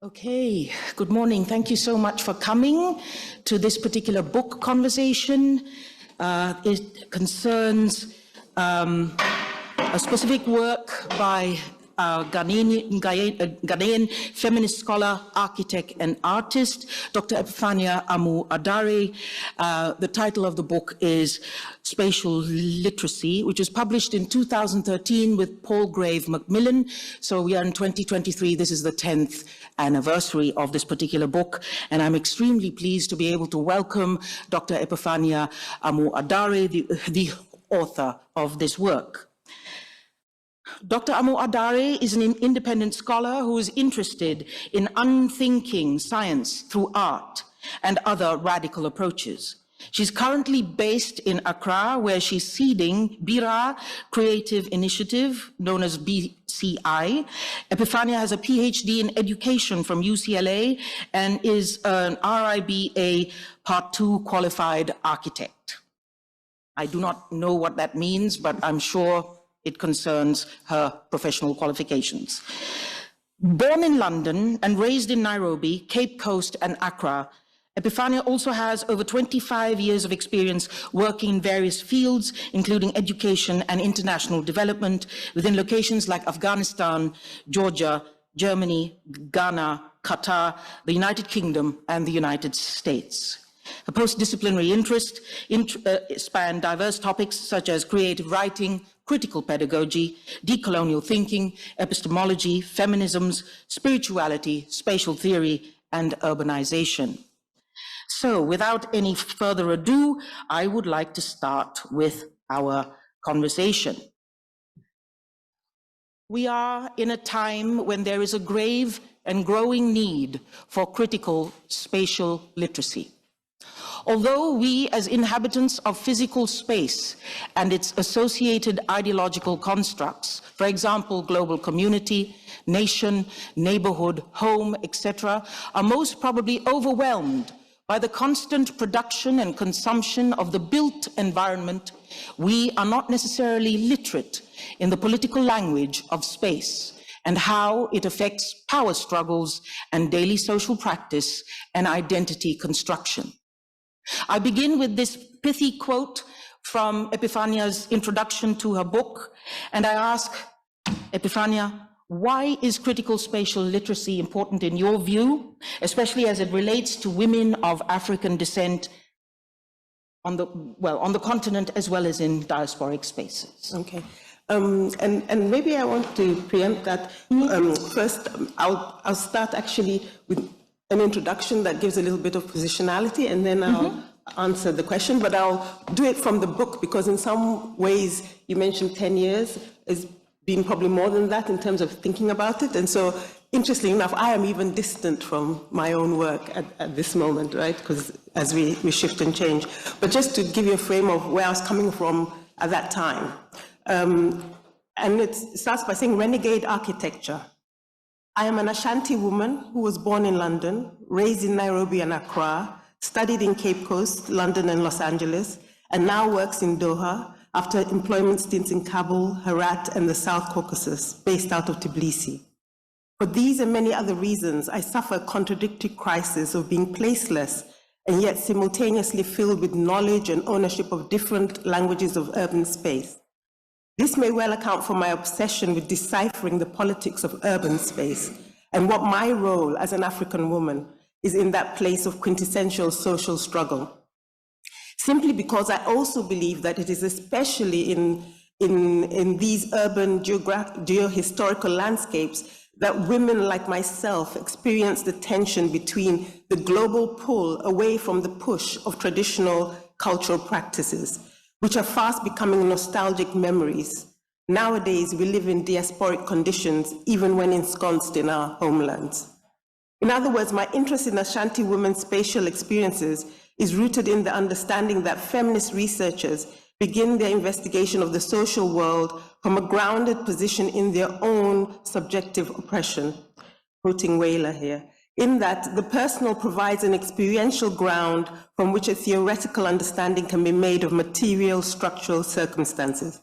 Okay, good morning. Thank you so much for coming to this particular book conversation. It concerns a specific work by Ghanaian feminist scholar, architect, and artist, Dr. Epifania Amoo-Adare. The title of the book is Spatial Literacy, which was published in 2013 with Palgrave Macmillan. So we are in 2023. This is the 10th anniversary of this particular book, and I'm extremely pleased to be able to welcome Dr. Epifania Amoo-Adare, the author of this work. Dr. Amoo-Adare is an independent scholar who is interested in unthinking science through art and other radical approaches. She's currently based in Accra, where she's seeding BIRA Creative Initiative, known as BCI. Epifania has a PhD in education from UCLA and is an RIBA Part 2 qualified architect. I do not know what that means, but I'm sure it concerns her professional qualifications. Born in London and raised in Nairobi, Cape Coast, and Accra, Epifania also has over 25 years of experience working in various fields, including education and international development within locations like Afghanistan, Georgia, Germany, Ghana, Qatar, the United Kingdom, and the United States. Her post-disciplinary interests span diverse topics such as creative writing, critical pedagogy, decolonial thinking, epistemology, feminisms, spirituality, spatial theory, and urbanization. So, without any further ado, I would like to start with our conversation. We are in a time when there is a grave and growing need for critical spatial literacy. Although we, as inhabitants of physical space and its associated ideological constructs, for example, global community, nation, neighborhood, home, etc., are most probably overwhelmed by the constant production and consumption of the built environment, we are not necessarily literate in the political language of space and how it affects power struggles and daily social practice and identity construction. I begin with this pithy quote from Epifania's introduction to her book, and I ask Epifania, why is critical spatial literacy important in your view, especially as it relates to women of African descent on the continent as well as in diasporic spaces? Okay. And maybe I want to preempt that. First, I'll start actually with an introduction that gives a little bit of positionality, and then I'll answer the question, but I'll do it from the book because in some ways you mentioned 10 years as being probably more than that in terms of thinking about it. And so, interestingly enough, I am even distant from my own work at this moment, right? Because as we shift and change. But just to give you a frame of where I was coming from at that time. And it starts by saying renegade architecture. I am an Asante woman who was born in London, raised in Nairobi and Accra, studied in Cape Coast, London and Los Angeles, and now works in Doha after employment stints in Kabul, Herat, and the South Caucasus, based out of Tbilisi. For these and many other reasons, I suffer a contradictory crisis of being placeless and yet simultaneously filled with knowledge and ownership of different languages of urban space. This may well account for my obsession with deciphering the politics of urban space and what my role as an African woman is in that place of quintessential social struggle. Simply because I also believe that it is especially in these urban geohistorical landscapes that women like myself experience the tension between the global pull away from the push of traditional cultural practices, which are fast becoming nostalgic memories. Nowadays, we live in diasporic conditions, even when ensconced in our homelands. In other words, my interest in Ashanti women's spatial experiences is rooted in the understanding that feminist researchers begin their investigation of the social world from a grounded position in their own subjective oppression, quoting Whaler here, in that the personal provides an experiential ground from which a theoretical understanding can be made of material structural circumstances.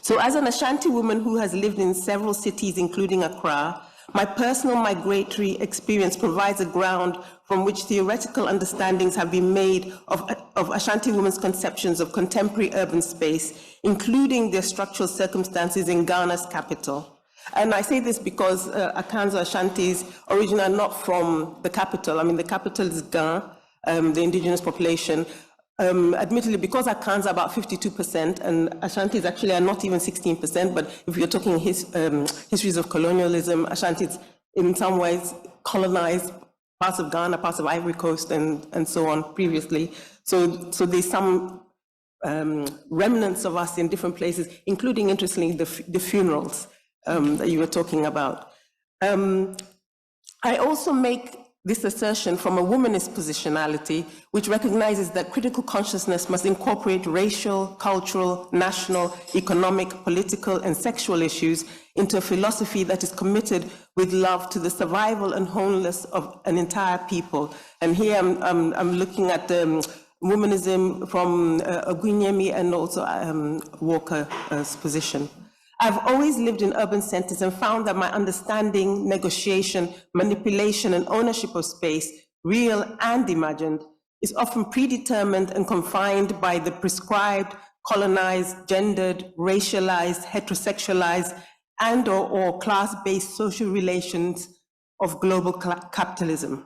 So as an Ashanti woman who has lived in several cities, including Accra, My personal migratory experience provides a ground from which theoretical understandings have been made of Ashanti women's conceptions of contemporary urban space, including their structural circumstances in Ghana's capital. And I say this because Akanzo Ashantis originally are not from the capital. I mean, the capital is Ghana, the indigenous population. Admittedly, because Akans are about 52%, and Ashantis actually are not even 16%, but if you're talking histories of colonialism, Ashantis in some ways colonized parts of Ghana, parts of Ivory Coast, and so on previously. So there's some remnants of us in different places, including, interestingly, the funerals that you were talking about. I also make this assertion from a womanist positionality, which recognizes that critical consciousness must incorporate racial, cultural, national, economic, political, and sexual issues into a philosophy that is committed with love to the survival and wholeness of an entire people. And here I'm looking at womanism from Ogunyemi and also Walker's position. I've always lived in urban centers and found that my understanding, negotiation, manipulation, and ownership of space, real and imagined, is often predetermined and confined by the prescribed, colonized, gendered, racialized, heterosexualized, and/or class-based social relations of global capitalism.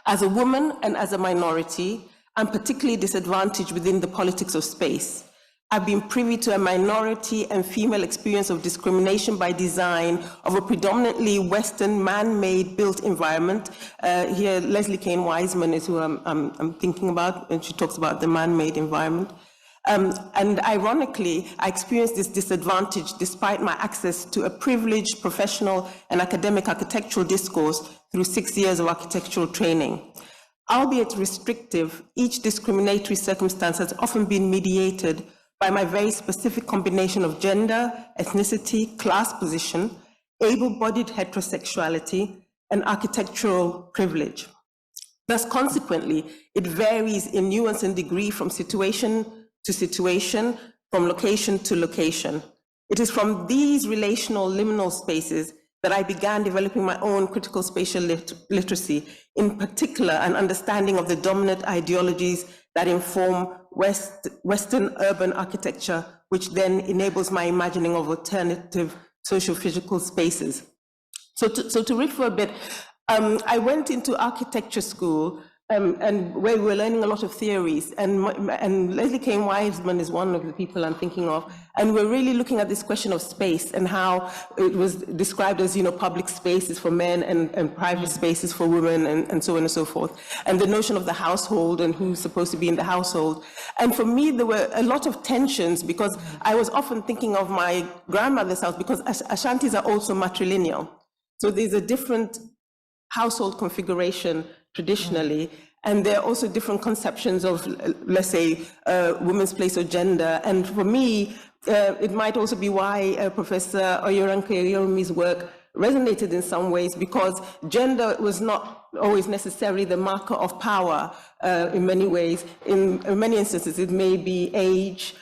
As a woman and as a minority, I'm particularly disadvantaged within the politics of space. I've been privy to a minority and female experience of discrimination by design of a predominantly Western man-made built environment. Here, Leslie Kane Wiseman is who I'm thinking about, and she talks about the man-made environment. And ironically, I experienced this disadvantage despite my access to a privileged professional and academic architectural discourse through 6 years of architectural training. Albeit restrictive, each discriminatory circumstance has often been mediated by my very specific combination of gender, ethnicity, class position, able-bodied heterosexuality, and architectural privilege. Thus, consequently, it varies in nuance and degree from situation to situation, from location to location. It is from these relational liminal spaces that I began developing my own critical spatial literacy, in particular an understanding of the dominant ideologies that inform Western urban architecture, which then enables my imagining of alternative social-physical spaces. So to read for a bit, I went into architecture school and where we were learning a lot of theories, and Leslie Kane Wiseman is one of the people I'm thinking of, and we're really looking at this question of space and how it was described as, public spaces for men and private spaces for women and so on and so forth, and the notion of the household and who's supposed to be in the household. And for me, there were a lot of tensions because I was often thinking of my grandmother's house because Ashantis are also matrilineal. So there's a different household configuration traditionally, and there are also different conceptions of, let's say, women's place or gender. And for me, it might also be why Professor Oyoranke Yorumi's work resonated in some ways, because gender was not always necessarily the marker of power in many ways. In many instances, it may be age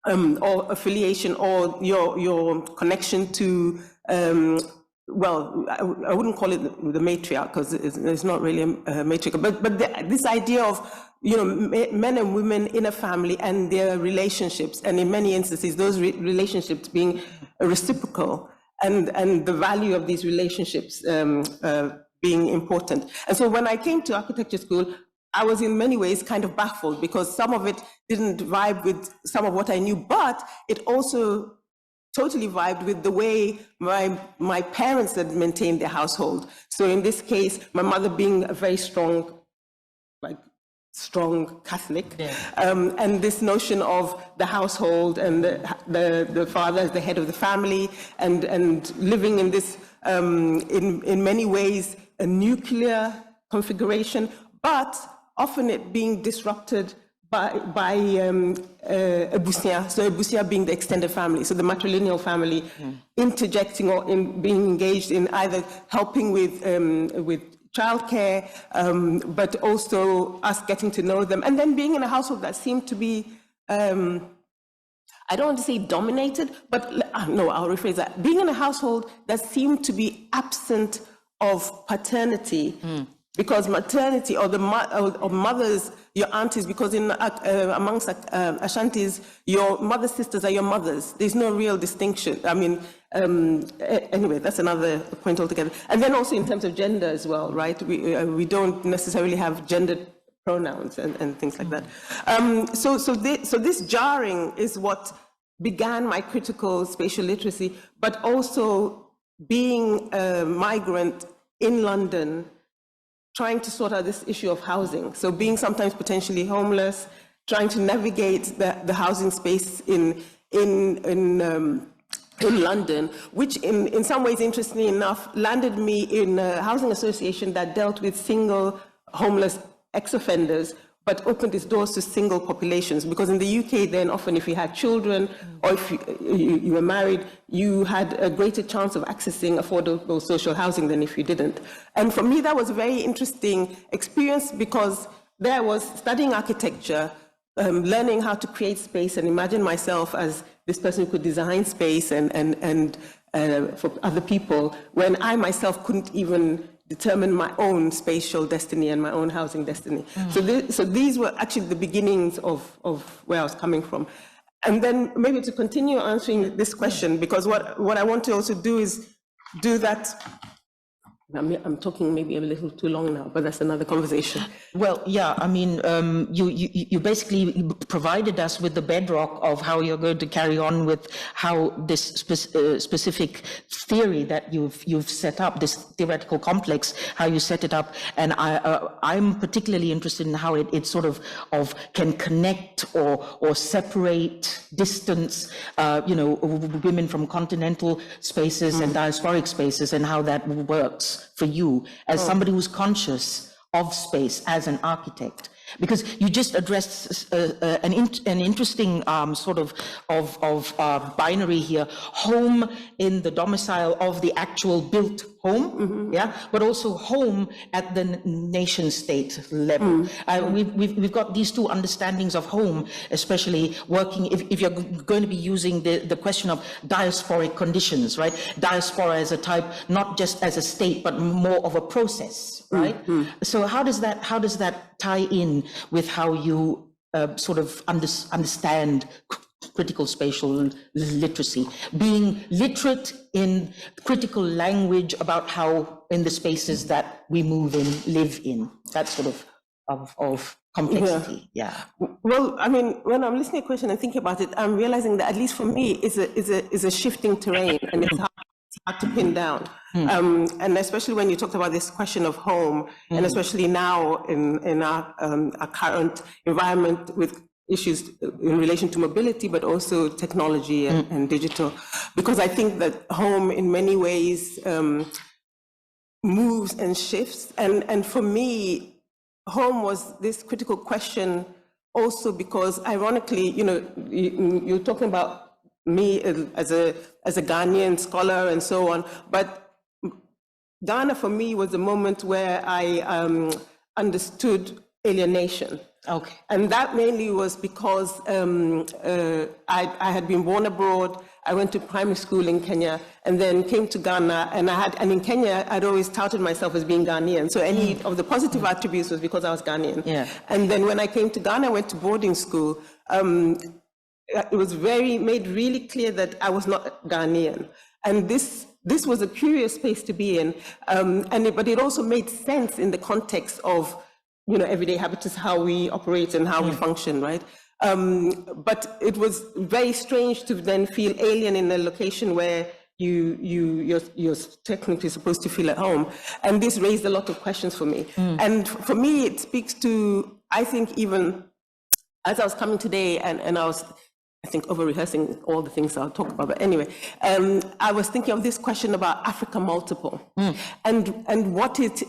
or affiliation or your connection to well, I wouldn't call it the matriarch because it's not really a matriarch, but this idea of men and women in a family and their relationships, and in many instances those relationships being reciprocal, and the value of these relationships being important. And so when I came to architecture school, I was in many ways kind of baffled because some of it didn't vibe with some of what I knew, but it also totally vibed with the way my parents had maintained their household. So in this case, my mother being a very strong Catholic, yeah. And this notion of the household and the father as the head of the family, and living in this, in many ways, a nuclear configuration, but often it being disrupted by Ebusia, so Ebusia being the extended family, so the matrilineal family, interjecting or in being engaged in either helping with childcare, but also us getting to know them, and then being in a household that seemed to be, I I don't want to say dominated, but no, I'll rephrase that. Being in a household that seemed to be absent of paternity, because maternity or or mothers, your aunties, because amongst Ashantis, your mother's sisters are your mothers. There's no real distinction. I mean, anyway, that's another point altogether. And then also in terms of gender as well, right? We don't necessarily have gendered pronouns and things like that. So this jarring is what began my critical spatial literacy, but also being a migrant in London, trying to sort out this issue of housing. So being sometimes potentially homeless, trying to navigate the housing space in London, which in some ways, interestingly enough, landed me in a housing association that dealt with single homeless ex-offenders, but opened its doors to single populations. Because in the UK, then often if you had children or if you were married, you had a greater chance of accessing affordable social housing than if you didn't. And for me, that was a very interesting experience, because there I was studying architecture, learning how to create space and imagine myself as this person who could design space and for other people, when I myself couldn't even determine my own spatial destiny and my own housing destiny. So these were actually the beginnings of where I was coming from. And then maybe to continue answering this question, because what I want to also do is do that. I'm talking maybe a little too long now, but that's another conversation. Well, yeah, I mean, you basically provided us with the bedrock of how you're going to carry on with how this specific theory that you've set up, this theoretical complex, how you set it up, and I'm particularly interested in how it sort of can connect or separate, distance, women from continental spaces and diasporic spaces, and how that works for you as somebody who's conscious of space as an architect. Because you just addressed an interesting sort of binary here: home in the domicile of the actual built home, yeah, but also home at the nation state level. We've got these two understandings of home, especially working if you're going to be using the question of diasporic conditions, right? Diaspora as a type, not just as a state, but more of a process, right? So how does that tie in with how you sort of understand critical spatial literacy, being literate in critical language about how in the spaces that we move in, live in, that sort of complexity? Yeah. Well, I mean, when I'm listening to a question and thinking about it, I'm realizing that at least for me, is a shifting terrain, and it's hard to pin down. And especially when you talked about this question of home, and especially now in our current environment with issues in relation to mobility, but also technology and digital, because I think that home in many ways moves and shifts. And for me, home was this critical question also because, ironically, you're talking about me as a Ghanaian scholar and so on, but Ghana for me was a moment where I understood alienation. Okay. And that mainly was because I had been born abroad. I went to primary school in Kenya and then came to Ghana, and in Kenya I'd always touted myself as being Ghanaian. So any of the positive attributes was because I was Ghanaian. Yeah. And then when I came to Ghana, I went to boarding school. It was made really clear that I was not Ghanaian. And this was a curious space to be in. But it also made sense in the context of, everyday habitus, how we operate and how we function, right? But it was very strange to then feel alien in a location where you're technically supposed to feel at home. And this raised a lot of questions for me. And for me, it speaks to, I think, even as I was coming today and I was, I think, over-rehearsing all the things I'll talk about. But anyway, I was thinking of this question about Africa multiple. And what does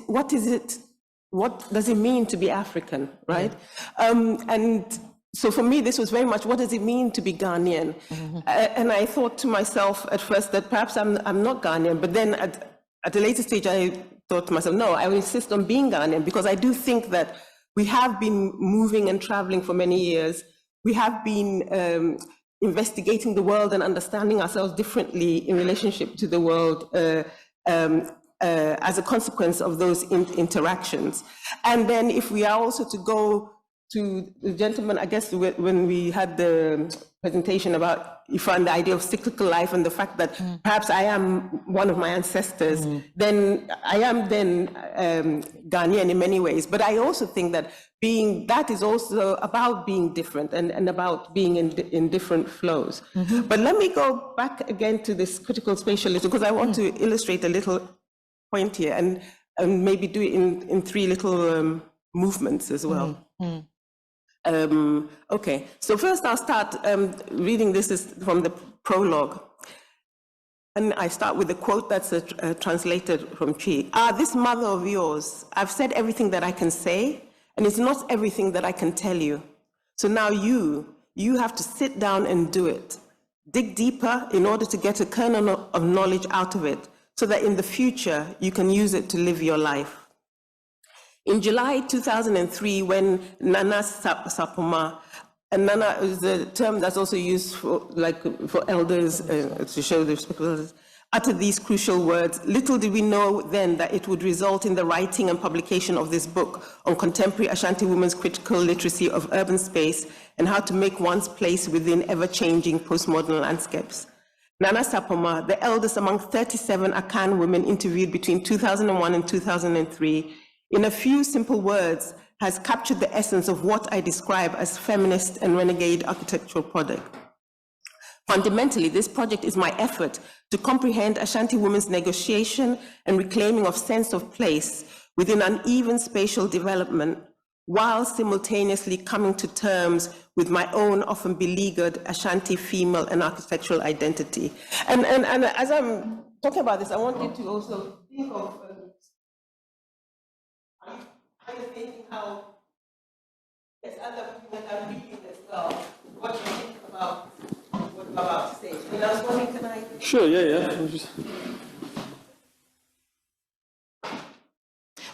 it mean to be African, right? And so for me, this was very much, what does it mean to be Ghanaian? And I thought to myself at first that perhaps I'm not Ghanaian, but then at a later stage, I thought to myself, no, I will insist on being Ghanaian, because I do think that we have been moving and traveling for many years. We have been investigating the world and understanding ourselves differently in relationship to the world as a consequence of those interactions. And then if we are also to go to the gentleman, I guess when we had the presentation about Ifa and the idea of cyclical life and the fact that perhaps I am one of my ancestors, then I am then Ghanaian in many ways. But I also think that that is also about being different and about being in different flows. But let me go back again to this critical spatial literacy, because I want to illustrate a little point here and maybe do it in three little movements as well. Okay, so first I'll start reading. This is from the prologue. And I start with a quote that's translated from Chi. This mother of yours, I've said everything that I can say, and it's not everything that I can tell you. So now you have to sit down and do it. Dig deeper in order to get a kernel of knowledge out of it, so that in the future you can use it to live your life. In July 2003, when Nana Sapoma, and Nana is a term that's also used for elders to show the respect of elders, uttered these crucial words, little did we know then that it would result in the writing and publication of this book on contemporary Ashanti women's critical literacy of urban space and how to make one's place within ever-changing postmodern landscapes. Nana Sapoma, the eldest among 37 Akan women interviewed between 2001 and 2003, in a few simple words, has captured the essence of what I describe as feminist and renegade architectural project. Fundamentally, this project is my effort to comprehend Ashanti women's negotiation and reclaiming of sense of place within uneven spatial development, while simultaneously coming to terms with my own often beleaguered Ashanti female and architectural identity. And as I'm talking about this, I want you to also think of thinking how there's other people that are reading as well, what you think about what I'm about to say. And I was wondering, can I? Sure, yeah.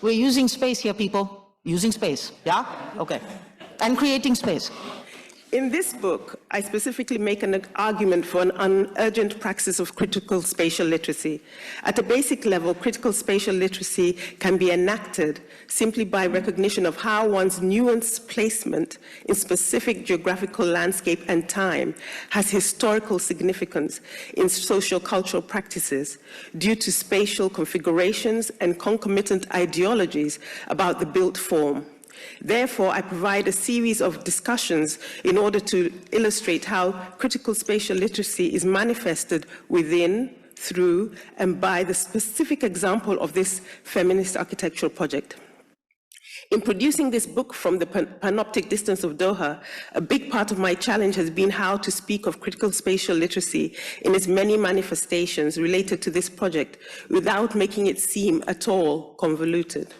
We're using space here, people. Using space, yeah? Okay. And creating space. In this book, I specifically make an argument for an urgent praxis of critical spatial literacy. At a basic level, critical spatial literacy can be enacted simply by recognition of how one's nuanced placement in specific geographical landscape and time has historical significance in socio-cultural practices due to spatial configurations and concomitant ideologies about the built form. Therefore, I provide a series of discussions in order to illustrate how critical spatial literacy is manifested within, through, and by the specific example of this feminist architectural project. In producing this book from the panoptic distance of Doha, a big part of my challenge has been how to speak of critical spatial literacy in its many manifestations related to this project without making it seem at all convoluted.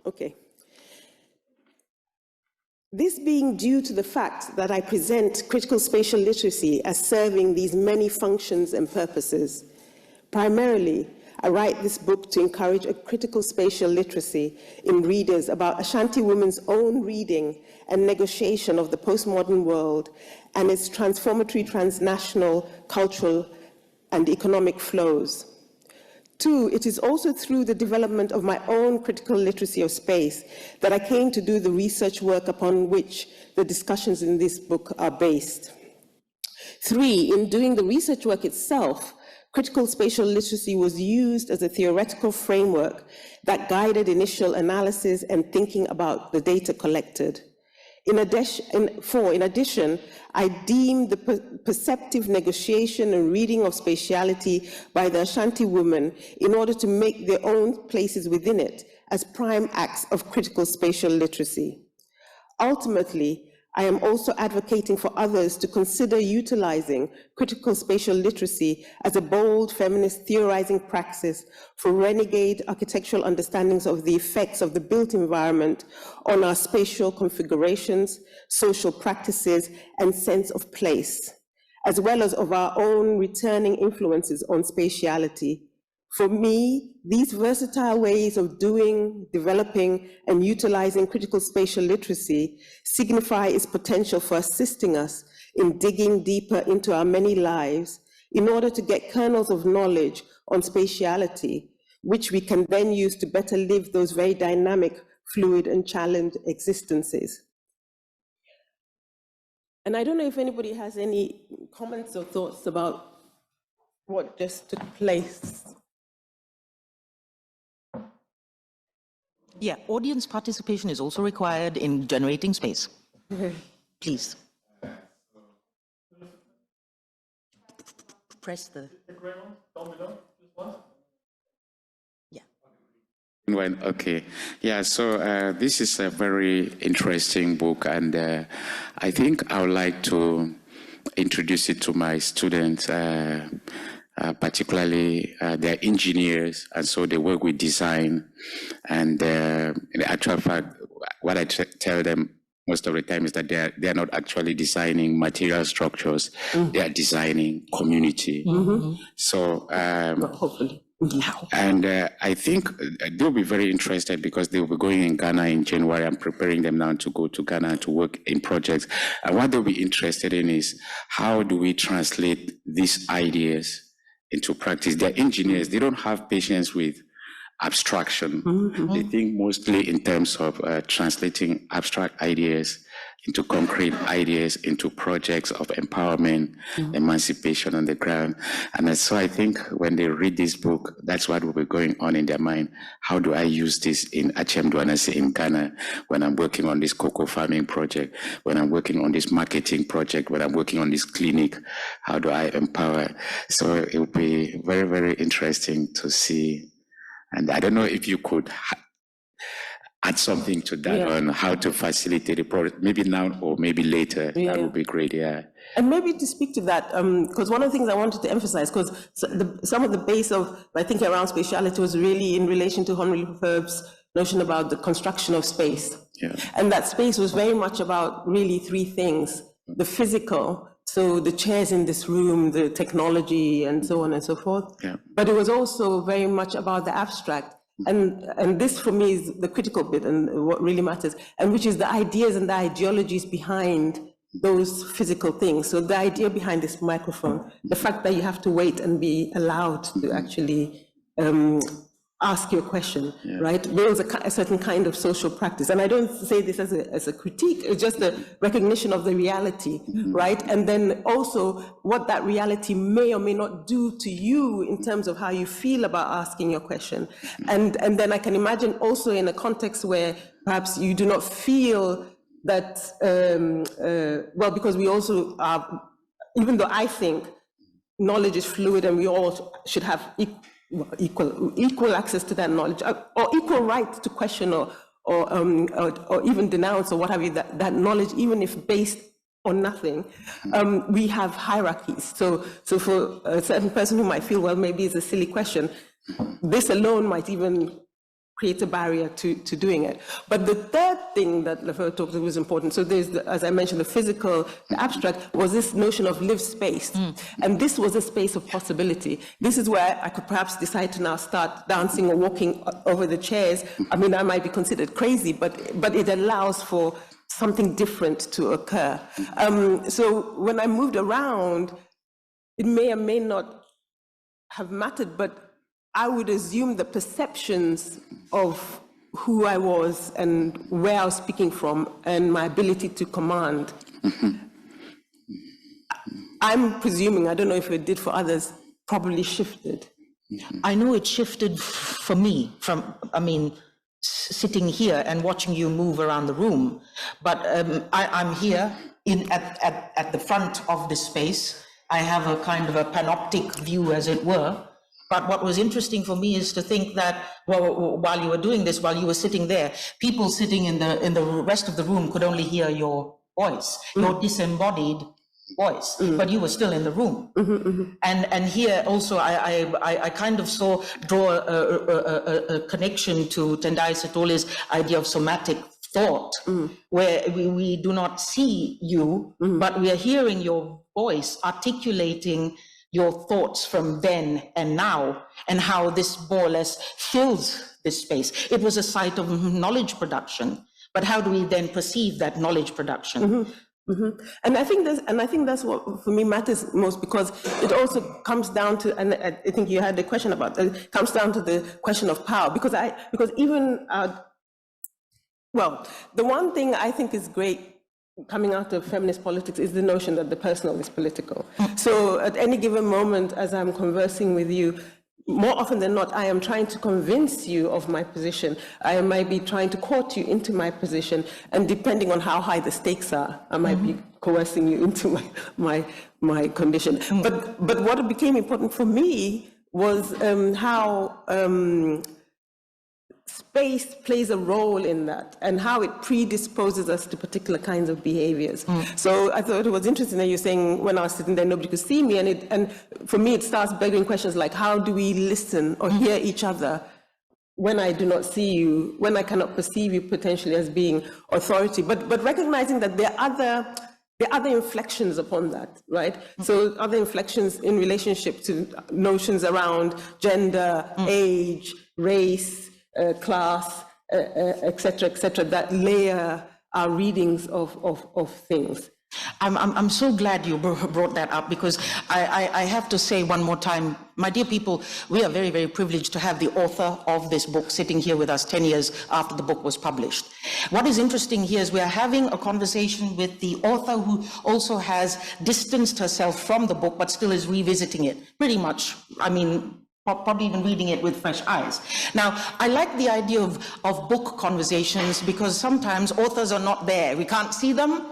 Okay. This being due to the fact that I present critical spatial literacy as serving these many functions and purposes. Primarily, I write this book to encourage a critical spatial literacy in readers about Ashanti women's own reading and negotiation of the postmodern world and its transformatory transnational cultural and economic flows. Two, it is also through the development of my own critical literacy of space that I came to do the research work upon which the discussions in this book are based. Three, in doing the research work itself, critical spatial literacy was used as a theoretical framework that guided initial analysis and thinking about the data collected. In addition, I deem the perceptive negotiation and reading of spatiality by the Ashanti women in order to make their own places within it as prime acts of critical spatial literacy. Ultimately, I am also advocating for others to consider utilizing critical spatial literacy as a bold feminist theorizing praxis for renegade architectural understandings of the effects of the built environment on our spatial configurations, social practices, and sense of place, as well as of our own returning influences on spatiality. For me, these versatile ways of doing, developing, and utilizing critical spatial literacy signify its potential for assisting us in digging deeper into our many lives in order to get kernels of knowledge on spatiality, which we can then use to better live those very dynamic, fluid, and challenged existences. And I don't know if anybody has any comments or thoughts about what just took place. Yeah, audience participation is also required in generating space. Please. Press the... Yeah. Okay. Yeah, so this is a very interesting book, and I think I would like to introduce it to my students. Particularly they're engineers, and so they work with design. And in actual fact, what I tell them most of the time is that they're not actually designing material structures, they are designing community. So Hopefully. And I think they'll be very interested because they'll be going in Ghana in January. I'm preparing them now to go to Ghana to work in projects. And what they'll be interested in is how do we translate these ideas into practice. They're engineers, they don't have patience with abstraction. They think mostly in terms of translating abstract ideas into concrete ideas, into projects of empowerment, emancipation on the ground. And so I think when they read this book, that's what will be going on in their mind. How do I use this in Achem Douanase in Ghana when I'm working on this cocoa farming project, when I'm working on this marketing project, when I'm working on this clinic, how do I empower? So it will be very, very interesting to see. And I don't know if you could add something to that on how to facilitate the project, maybe now or maybe later. That would be great, And maybe to speak to that, because one of the things I wanted to emphasize, because some of the base of my thinking around spatiality was really in relation to Henri Lefebvre's notion about the construction of space. And that space was very much about really three things: the physical, so the chairs in this room, the technology, and so on and so forth. But it was also very much about the abstract. And this for me is the critical bit and what really matters, and which is the ideas and the ideologies behind those physical things. So the idea behind this microphone, the fact that you have to wait and be allowed to actually ask your question, right? There was a certain kind of social practice. And I don't say this as a critique, it's just a recognition of the reality, right? And then also what that reality may or may not do to you in terms of how you feel about asking your question. And then I can imagine also in a context where perhaps you do not feel that, well, because we also are, even though I think knowledge is fluid and we all should have equal access to that knowledge, or equal right to question or even denounce or what have you, that knowledge, even if based on nothing, we have hierarchies. So for a certain person who might feel, well, maybe it's a silly question, this alone might even create a barrier to doing it. But the third thing that Lefebvre talked about was important. So there's, as I mentioned, the physical, the abstract, was this notion of lived space. And this was a space of possibility. This is where I could perhaps decide to now start dancing or walking over the chairs. I mean, I might be considered crazy, but it allows for something different to occur. So when I moved around, it may or may not have mattered, but I would assume the perceptions of who I was and where I was speaking from and my ability to command. I'm presuming, I don't know if it did for others, probably shifted. I know it shifted for me from, I mean, sitting here and watching you move around the room, but I'm here at the front of this space. I have a kind of a panoptic view, as it were. But what was interesting for me is to think that, well, while you were doing this, while you were sitting there, people sitting in the rest of the room could only hear your voice, your disembodied voice, but you were still in the room. And here also I kind of draw a connection to Tendai Setole's idea of somatic thought, where we do not see you, but we are hearing your voice articulating your thoughts from then and now, and how this more or less fills this space. It was a site of knowledge production, but how do we then perceive that knowledge production? And I think that's what for me matters most, because it also comes down to, and I think you had a question about that, it comes down to the question of power, because even well, the one thing I think is great coming out of feminist politics is the notion that the personal is political. So at any given moment, as I'm conversing with you, more often than not, I am trying to convince you of my position. I might be trying to court you into my position, and depending on how high the stakes are, I might be coercing you into my condition. But what became important for me was how space plays a role in that, and how it predisposes us to particular kinds of behaviors. So I thought it was interesting that you're saying when I was sitting there, nobody could see me, and for me, it starts begging questions like, how do we listen or hear each other when I do not see you, when I cannot perceive you potentially as being authority, but recognizing that there are other inflections upon that, right? So other inflections in relationship to notions around gender, age, race, class, et cetera, that layer our readings of things. I'm so glad you brought that up, because I have to say one more time, my dear people, we are very, very privileged to have the author of this book sitting here with us 10 years after the book was published. What is interesting here is we are having a conversation with the author who also has distanced herself from the book, but still is revisiting it, pretty much, I mean, probably even reading it with fresh eyes. Now, I like the idea of book conversations, because sometimes authors are not there. We can't see them,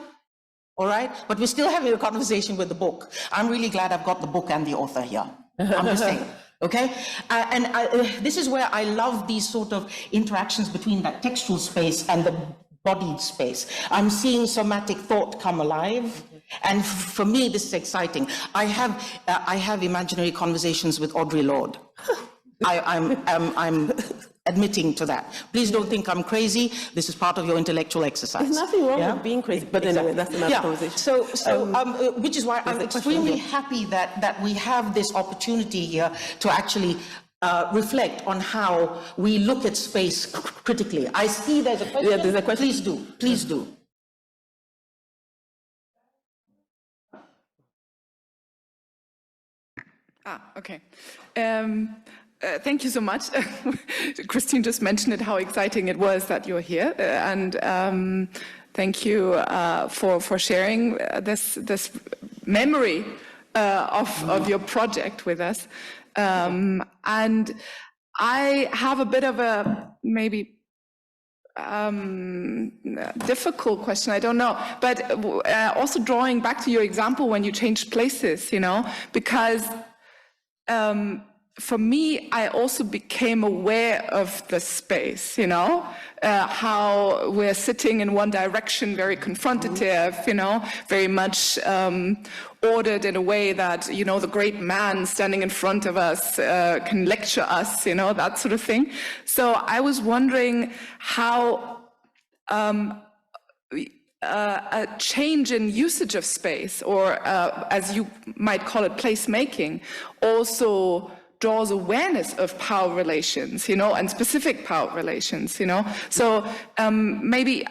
all right? But we're still having a conversation with the book. I'm really glad I've got the book and the author here. I'm just saying, okay? This is where I love these sort of interactions between that textual space and the bodied space. I'm seeing somatic thought come alive. And for me, this is exciting. I have imaginary conversations with Audre Lorde. I'm admitting to that. Please don't think I'm crazy. This is part of your intellectual exercise. There's nothing wrong with being crazy, but anyway, that's another conversation. So which is why I'm extremely happy that we have this opportunity here to actually reflect on how we look at space critically. I see there's a question. Yeah, there's a question. Please do. Okay. Thank you so much. Christine just mentioned it, how exciting it was that you're here, and thank you for sharing this memory of your project with us. And I have a bit of a maybe difficult question, I don't know, but also drawing back to your example when you changed places, because for me, I also became aware of the space, how we're sitting in one direction, very confrontative, very much ordered in a way that, the great man standing in front of us can lecture us, that sort of thing. So I was wondering how a change in usage of space, or as you might call it, placemaking, also draws awareness of power relations, and specific power relations, So maybe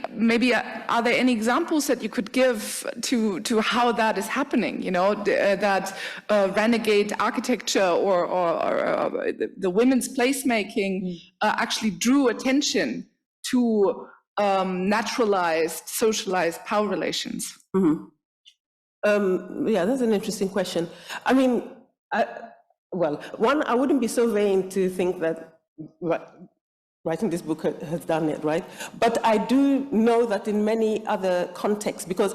are there any examples that you could give to how that is happening, that renegade architecture or the women's placemaking actually drew attention to naturalized, socialized power relations? Yeah, that's an interesting question. I mean, I wouldn't be so vain to think that writing this book has done it, right? But I do know that in many other contexts, because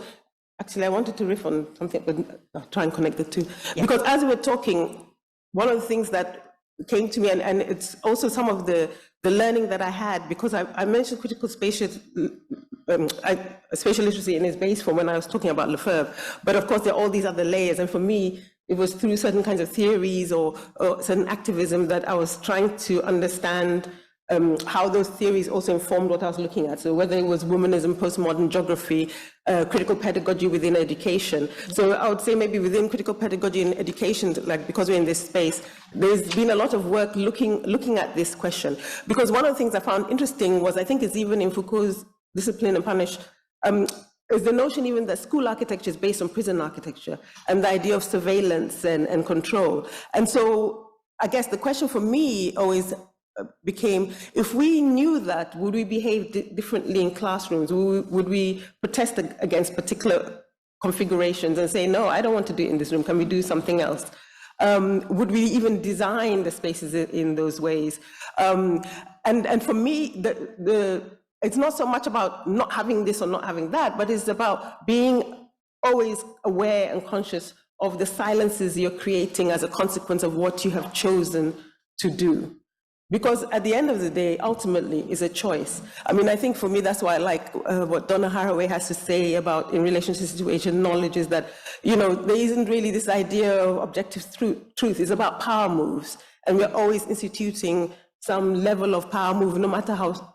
actually I wanted to riff on something, but I'll try and connect the two. Yeah. Because as we're talking, one of the things that came to me, and it's also some of the the learning that I had, because I mentioned critical spatial literacy in its base form when I was talking about Lefebvre, but of course there are all these other layers, and for me, it was through certain kinds of theories or certain activism that I was trying to understand how those theories also informed what I was looking at. So whether it was womanism, postmodern geography, critical pedagogy within education. So I would say maybe within critical pedagogy and education, like because we're in this space, there's been a lot of work looking at this question. Because one of the things I found interesting was, I think it's even in Foucault's Discipline and Punish, is the notion even that school architecture is based on prison architecture and the idea of surveillance and control. And so I guess the question for me always became, if we knew that, would we behave differently in classrooms? Would we protest against particular configurations and say, no, I don't want to do it in this room, can we do something else? Would we even design the spaces in those ways? And for me, it's not so much about not having this or not having that, but it's about being always aware and conscious of the silences you're creating as a consequence of what you have chosen to do. Because at the end of the day, ultimately, it's a choice. I mean, I think for me, that's why I like what Donna Haraway has to say about, in relation to situation knowledge, is that, you know, there isn't really this idea of objective truth. It's about power moves. And we're always instituting some level of power move, no matter how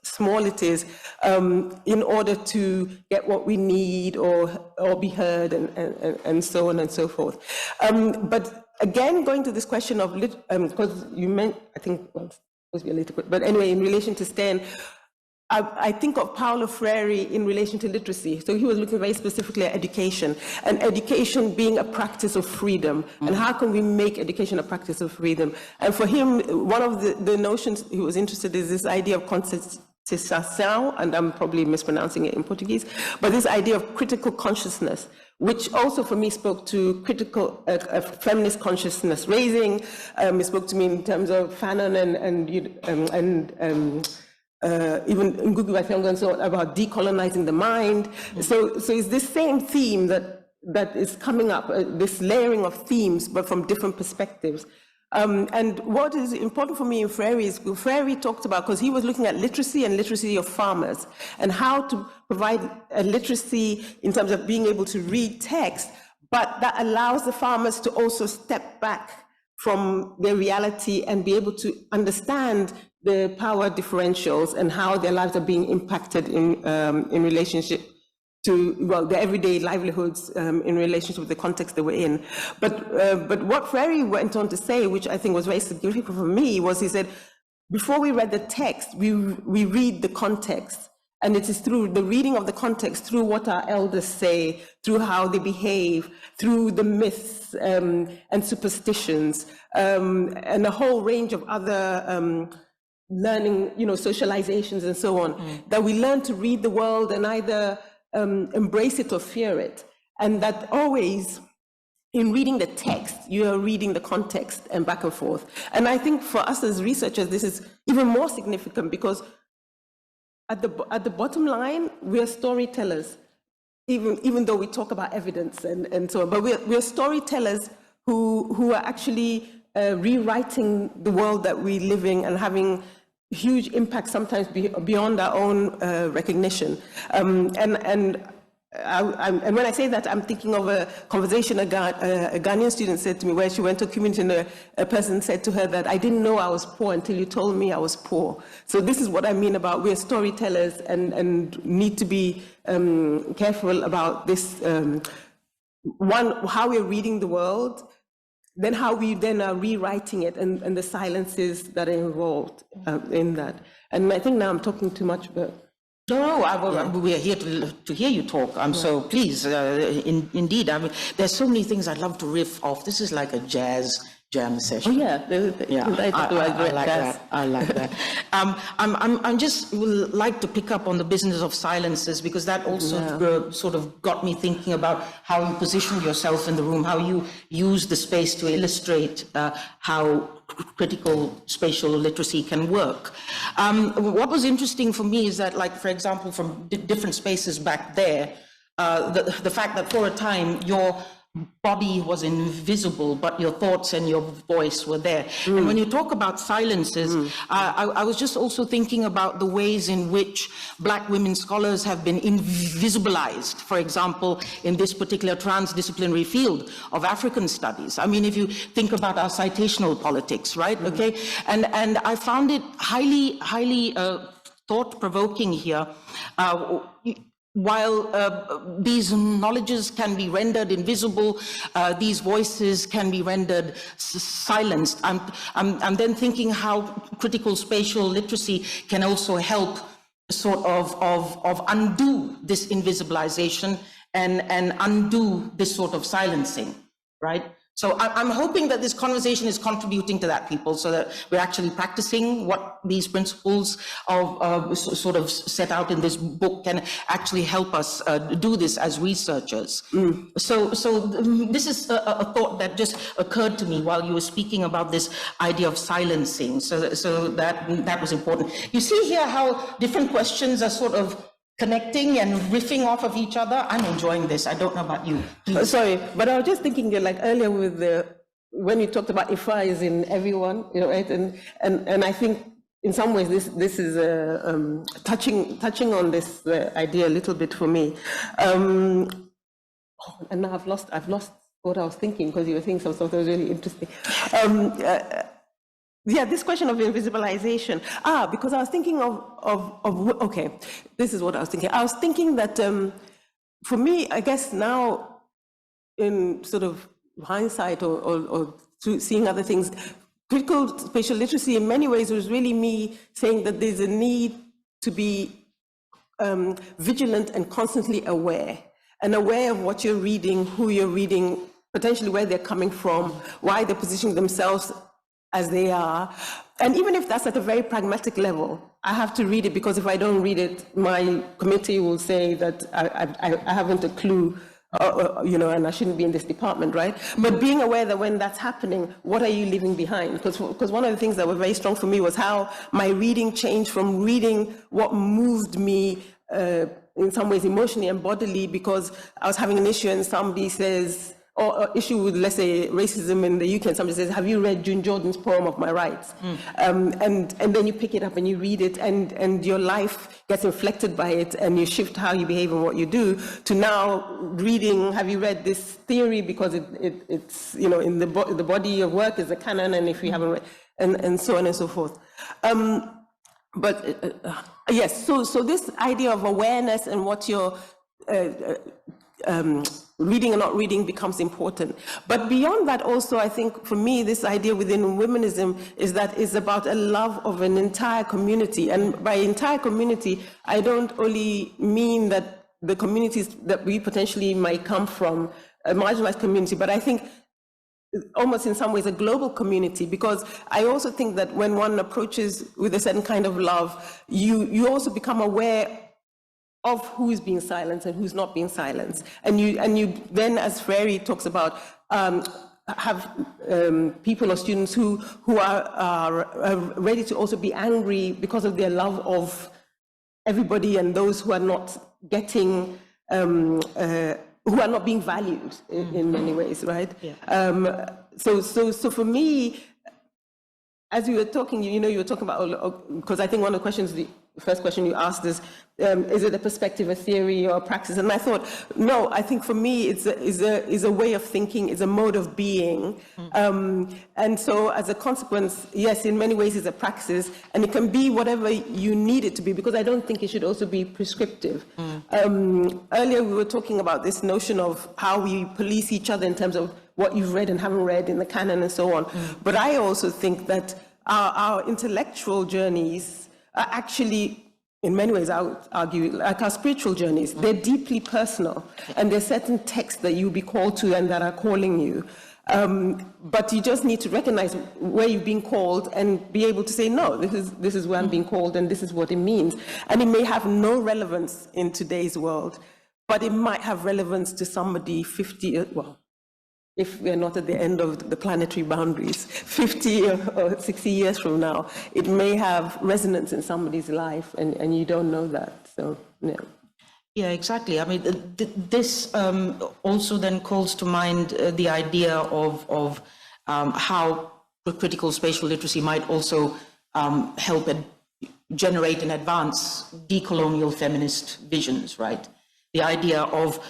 small it is, in order to get what we need or be heard and so on and so forth. But again, going to this question of, because you meant, I think, well, it's supposed to be a little bit, but anyway, in relation to STEM, I think of Paulo Freire in relation to literacy. So he was looking very specifically at education, and education being a practice of freedom. And how can we make education a practice of freedom? And for him, one of the notions he was interested in is this idea of conceptual, and I'm probably mispronouncing it in Portuguese, but this idea of critical consciousness, which also for me spoke to critical feminist consciousness raising. It spoke to me in terms of Fanon and even Ngugi wa Thiong'o and so on, about decolonizing the mind. So it's this same theme that is coming up, this layering of themes, but from different perspectives. And what is important for me in Freire is, Freire talked about, because he was looking at literacy and literacy of farmers, and how to provide a literacy in terms of being able to read text, but that allows the farmers to also step back from their reality and be able to understand the power differentials and how their lives are being impacted in relationship to, well, their everyday livelihoods in relationship with the context they were in. But what Freire went on to say, which I think was very significant for me, was he said, before we read the text, we read the context. And it is through the reading of the context, through what our elders say, through how they behave, through the myths and superstitions, and a whole range of other learning, socializations and so on, that we learn to read the world and either embrace it or fear it. And that always, in reading the text, you are reading the context and back and forth. And I think for us as researchers, this is even more significant, because at the bottom line, we are storytellers, even though we talk about evidence and so on, but we're storytellers who are actually rewriting the world that we live in and having huge impact sometimes beyond our own recognition. And when I say that, I'm thinking of a conversation a Ghanaian student said to me, where she went to a community and a person said to her that, I didn't know I was poor until you told me I was poor. So this is what I mean about we're storytellers and need to be careful about this, one, how we're reading the world, then how we then are rewriting it and the silences that are involved in that. And I think now I'm talking too much, but... No, we are here to hear you talk. So please, indeed. I mean, there's so many things I'd love to riff off. This is like a jazz jam session. Oh yeah, I like that. I'm just would like to pick up on the business of silences, because that also sort of got me thinking about how you position yourself in the room, how you use the space to illustrate how critical spatial literacy can work. What was interesting for me is that, like, for example, from different spaces back there, the fact that for a time your body was invisible, but your thoughts and your voice were there. And when you talk about silences, I was just also thinking about the ways in which Black women scholars have been invisibilized, for example, in this particular transdisciplinary field of African studies. I mean, if you think about our citational politics, right? Okay, and I found it highly thought-provoking here. While these knowledges can be rendered invisible, these voices can be rendered silenced. I'm then thinking how critical spatial literacy can also help sort of undo this invisibilization and undo this sort of silencing, right? So I'm hoping that this conversation is contributing to that, people, so that we're actually practicing what these principles of sort of set out in this book can actually help us do this as researchers. So this is a thought that just occurred to me while you were speaking about this idea of silencing. So that was important. You see here how different questions are sort of connecting and riffing off of each other. I'm enjoying this. I don't know about you. Sorry, but I was just thinking, like earlier with when you talked about Ifa is in everyone, you know, right? And I think in some ways this is touching on this idea a little bit for me. And now I've lost what I was thinking because you were saying something that was really interesting. Yeah, this question of invisibilization. Because I was thinking okay, this is what I was thinking. I was thinking that for me, I guess now in sort of hindsight or through seeing other things, critical spatial literacy in many ways was really me saying that there's a need to be vigilant and constantly aware, and aware of what you're reading, who you're reading, potentially where they're coming from, why they're positioning themselves as they are. And even if that's at a very pragmatic level, I have to read it, because if I don't read it, my committee will say that I haven't a clue, you know, and I shouldn't be in this department, right? But being aware that when that's happening, what are you leaving behind? Because one of the things that were very strong for me was how my reading changed from reading what moved me in some ways emotionally and bodily, because I was having an issue and somebody says, or issue with, let's say, racism in the UK, and somebody says, have you read June Jordan's poem of My Rights? And then you pick it up and you read it, and your life gets inflected by it, and you shift how you behave and what you do, to now reading, have you read this theory, because it's, you know, in the body of work is a canon, and if you haven't read, and so on and so forth. Yes, so this idea of awareness and what you're reading and not reading becomes important. But beyond that also, I think for me, this idea within womanism is that it's about a love of an entire community. And by entire community, I don't only mean that the communities that we potentially might come from, a marginalized community, but I think almost in some ways a global community, because I also think that when one approaches with a certain kind of love, you also become aware of who is being silenced and who's not being silenced. And you then, as Freire talks about, have people or students who are ready to also be angry because of their love of everybody, and those who are not getting, who are not being valued in many ways, right? Yeah. So for me, as you were talking, you know, you were talking about, because I think one of the questions, the first question you asked is it a perspective, a theory, or a praxis? And I thought, no, I think for me, it's a way of thinking, it's a mode of being. And so as a consequence, yes, in many ways it's a praxis, and it can be whatever you need it to be, because I don't think it should also be prescriptive. Earlier we were talking about this notion of how we police each other in terms of what you've read and haven't read in the canon and so on. But I also think that our intellectual journeys are actually, in many ways, I would argue, like our spiritual journeys. They're deeply personal, and there's certain texts that you'll be called to and that are calling you. But you just need to recognize where you've been called and be able to say, no, this is where I'm being called, and this is what it means. And it may have no relevance in today's world, but it might have relevance to somebody 50, well, if we're not at the end of the planetary boundaries, 50 or 60 years from now, it may have resonance in somebody's life, and you don't know that. So, yeah. Yeah, exactly. I mean, this also then calls to mind the idea of how critical spatial literacy might also help generate and advance decolonial feminist visions, right? The idea of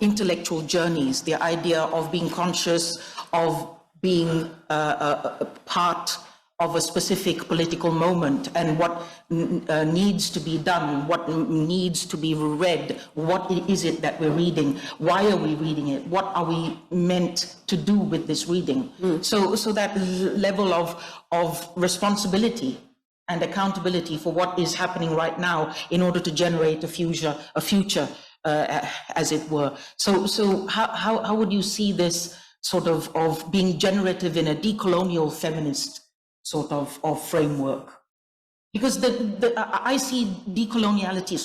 intellectual journeys, the idea of being conscious of being a part of a specific political moment and what needs to be done, what needs to be read, what is it that we're reading, why are we reading it, what are we meant to do with this reading. So that level of responsibility and accountability for what is happening right now in order to generate a future as it were. So how would you see this sort of being generative in a decolonial feminist sort of framework? Because I see decoloniality,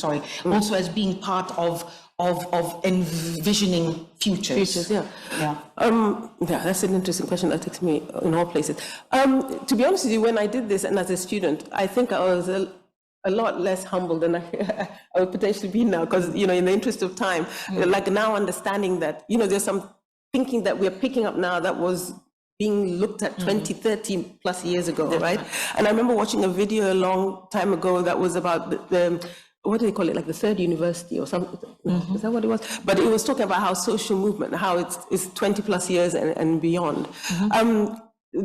also as being part of envisioning futures. Yeah. Yeah, that's an interesting question that takes me in all places. To be honest with you, when I did this and as a student, I think I was a lot less humble than I would potentially be now, because, in the interest of time, like now understanding that, there's some thinking that we're picking up now that was being looked at 20, 30 plus years ago, right? And I remember watching a video a long time ago that was about the what do they call it, like the third university or something? Is that what it was? But it was talking about how social movement, how it's 20 plus years and beyond.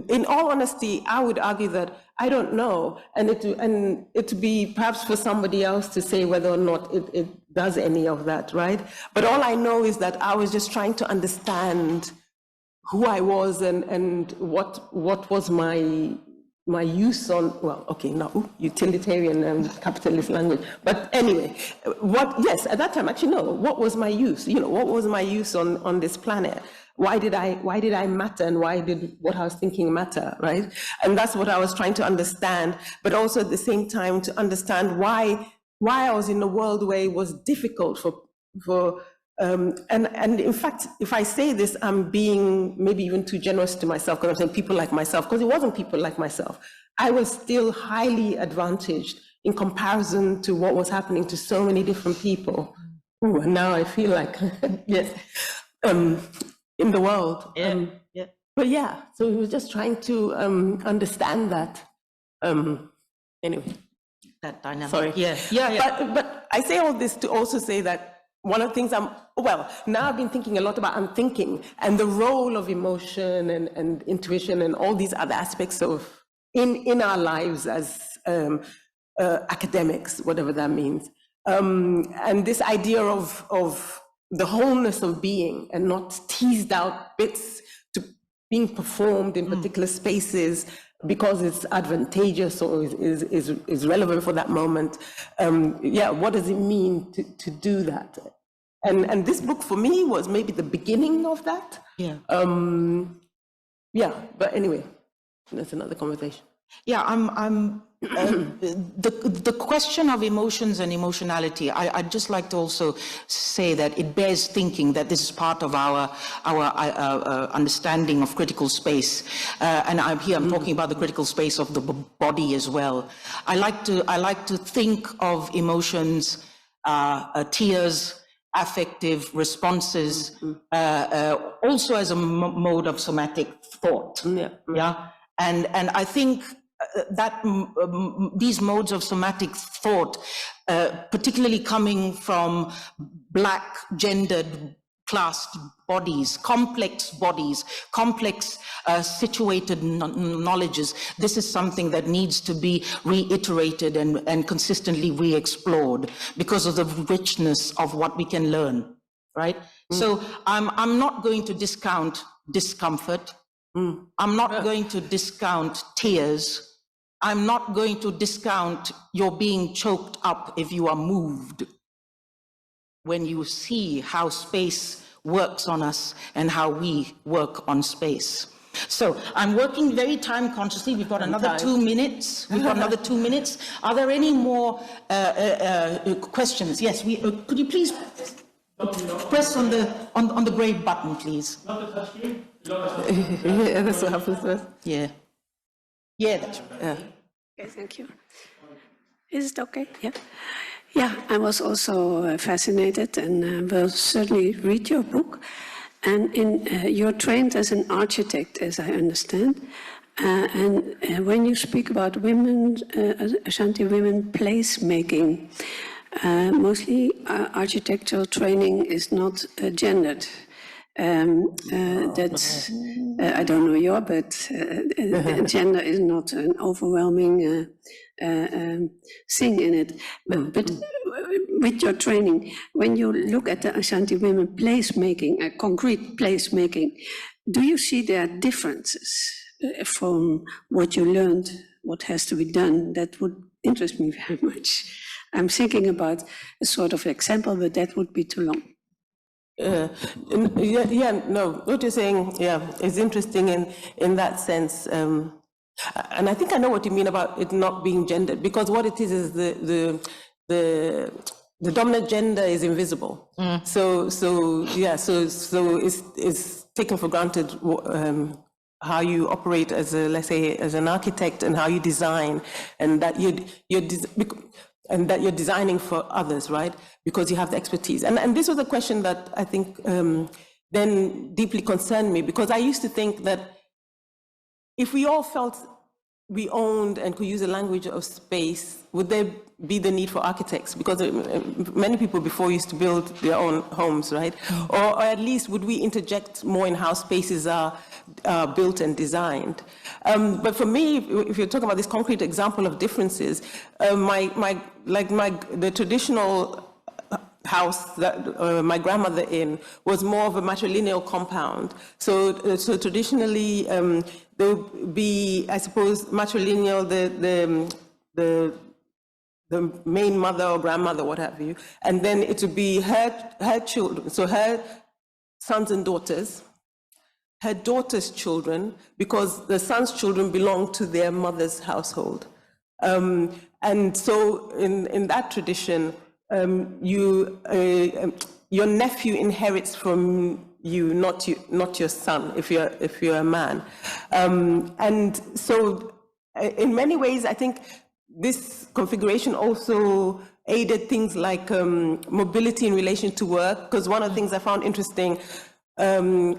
In all honesty, I would argue that I don't know, and it to be perhaps for somebody else to say whether or not it does any of that, right? But all I know is that I was just trying to understand who I was and what was my use on, well, okay, now utilitarian and capitalist language. But anyway, yes, at that time, actually, no, what was my use? What was my use on this planet? Why did I matter, and why did what I was thinking matter, right? And that's what I was trying to understand, but also at the same time to understand why I was in a world where it was difficult for and in fact, if I say this, I'm being maybe even too generous to myself, because I'm saying people like myself, because it wasn't people like myself. I was still highly advantaged in comparison to what was happening to so many different people. Ooh, and now I feel like, yes, in the world. But yeah, so we were just trying to understand that. Anyway. That dynamic. Sorry. Yeah. But I say all this to also say that one of the things now I've been thinking a lot about unthinking and the role of emotion and intuition and all these other aspects of in our lives as academics, whatever that means. And this idea of the wholeness of being and not teased out bits to being performed in particular spaces because it's advantageous or is relevant for that moment. What does it mean to do that? And this book for me was maybe the beginning of that. But anyway, that's another conversation. Yeah, the question of emotions and emotionality, I'd just like to also say that it bears thinking that this is part of our understanding of critical space. And I'm talking about the critical space of the body as well. I like to think of emotions, tears, affective responses, also as a mode of somatic thought. And I think that these modes of somatic thought, particularly coming from Black, gendered, classed bodies, complex situated knowledges, this is something that needs to be reiterated and consistently re-explored because of the richness of what we can learn, right? So I'm not going to discount discomfort. I'm not going to discount tears. I'm not going to discount your being choked up if you are moved when you see how space works on us and how we work on space. So I'm working very time consciously. We've got another 2 minutes. Are there any more questions? Yes, could you please press on the gray button, please? Yeah, that's what happens to us. Yeah, that's right. Yeah. Okay, thank you. Is it okay? Yeah. Yeah, I was also fascinated and will certainly read your book. And you're trained as an architect, as I understand. And when you speak about women, Asante women placemaking, mostly architectural training is not gendered. That's, I don't know your, but gender is not an overwhelming thing in it. But with your training, when you look at the Asante women placemaking, concrete placemaking, do you see there are differences from what you learned, what has to be done? That would interest me very much. I'm thinking about a sort of example, but that would be too long. No, what you're saying, is interesting in that sense. And I think I know what you mean about it not being gendered, because what it is the dominant gender is invisible. So it's taken for granted how you operate as let's say, as an architect, and how you design, and that you're designing for others, right? Because you have the expertise. And this was a question that I think then deeply concerned me, because I used to think that if we all felt we owned and could use the language of space, would there be the need for architects? Because many people before used to build their own homes, right? Or at least would we interject more in how spaces are built and designed? But for me, if you're talking about this concrete example of differences, the traditional house that my grandmother in was more of a matrilineal compound. So traditionally, there would be, I suppose, matrilineal, the main mother or grandmother, what have you, and then it would be her children, so her sons and daughters, her daughter's children, because the sons' children belong to their mother's household. And so in that tradition, your nephew inherits from you, not your son, if you're a man. And so in many ways, I think this configuration also aided things like mobility in relation to work, because one of the things I found interesting,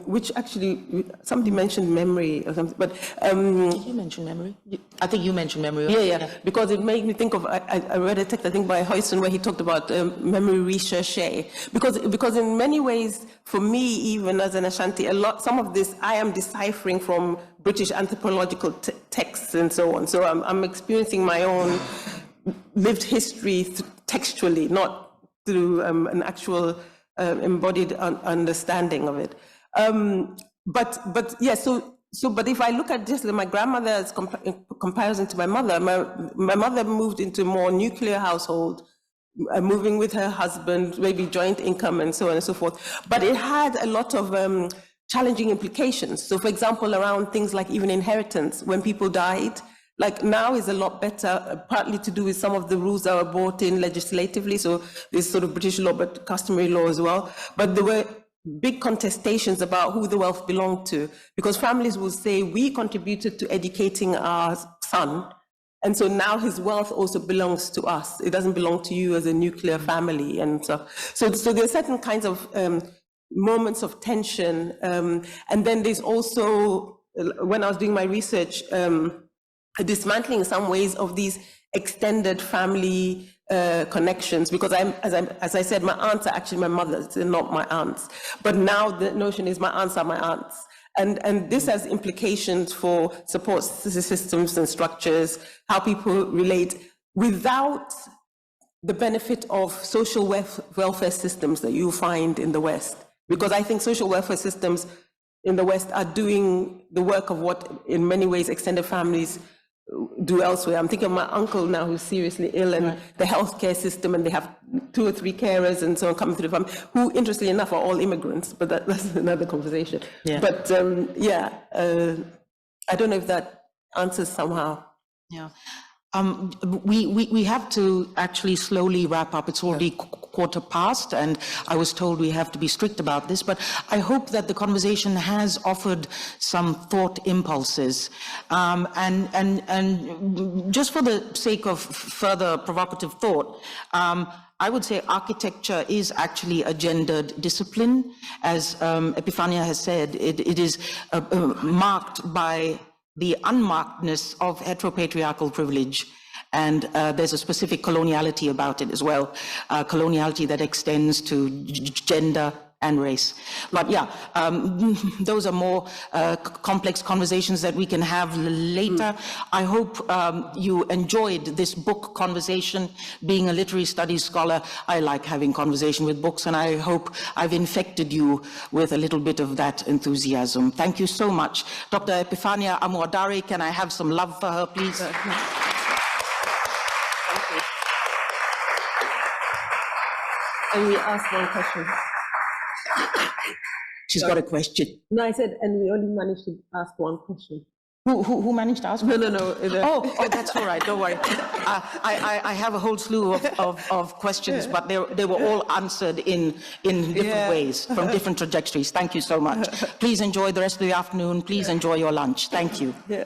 which actually, somebody mentioned memory or something, but... Did you mention memory? I think you mentioned memory. Yeah, because it made me think of, I read a text, I think by Huyston, where he talked about memory recherche, because in many ways, for me, even as an Ashanti, some of this I am deciphering from British anthropological texts and so on. So I'm experiencing my own lived history textually, not through an actual embodied understanding of it. But if I look at just my grandmother as in comparison to my mother moved into a more nuclear household, moving with her husband, maybe joint income and so on and so forth. But it had a lot of challenging implications. So for example, around things like even inheritance, when people died, like now is a lot better, partly to do with some of the rules that were brought in legislatively. So this sort of British law, but customary law as well. But there were big contestations about who the wealth belonged to, because families would say, we contributed to educating our son, and so now his wealth also belongs to us. It doesn't belong to you as a nuclear family and stuff. So there are certain kinds of moments of tension. And then there's also, when I was doing my research, dismantling in some ways of these extended family connections, because as I said, my aunts are actually my mothers, they're not my aunts. But now the notion is my aunts are my aunts. And this has implications for support systems and structures, how people relate, without the benefit of social welfare systems that you find in the West. Because I think social welfare systems in the West are doing the work of what, in many ways, extended families do elsewhere. I'm thinking of my uncle now who's seriously ill, and the healthcare system, and they have 2 or 3 carers and so on coming through the family, who, interestingly enough, are all immigrants, but that's another conversation. Yeah. But I don't know if that answers somehow. Yeah. We have to actually slowly wrap up. It's already past, and I was told we have to be strict about this, but I hope that the conversation has offered some thought impulses. And just for the sake of further provocative thought, I would say architecture is actually a gendered discipline. As Epifania has said, it is marked by the unmarkedness of heteropatriarchal privilege. And there's a specific coloniality about it as well, coloniality that extends to gender and race. But yeah, those are more complex conversations that we can have later. I hope you enjoyed this book conversation. Being a literary studies scholar, I like having conversation with books, and I hope I've infected you with a little bit of that enthusiasm. Thank you so much. Dr. Epifania Amoo-Adare, can I have some love for her, please? And we asked one question. She's got a question. No, I said, and we only managed to ask one question. Who managed to ask? No. Oh, that's all right. Don't worry. I have a whole slew of questions, but they were all answered in different ways, from different trajectories. Thank you so much. Please enjoy the rest of the afternoon. Please enjoy your lunch. Thank you. Yeah.